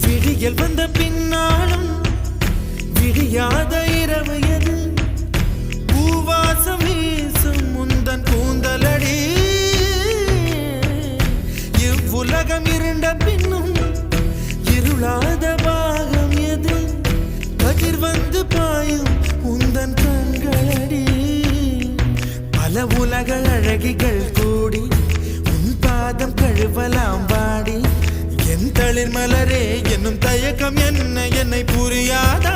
விடியல் வந்த பின்னாலும் விடியாத இரவு எது பூவாசம் வீசும் முந்தன் கூந்தலடி இவ்வுலகம் இருண்ட பின்னும் இருளாத பாகம் எது கதிர் வந்து பாயும் உந்தன் கண்களடி பல உலக அழகிகள் கூடி உன் பாதம் கழுவலாம் வாடி என் தளிர் மலரே என்னும் தயக்கம் என்னை புரியாதா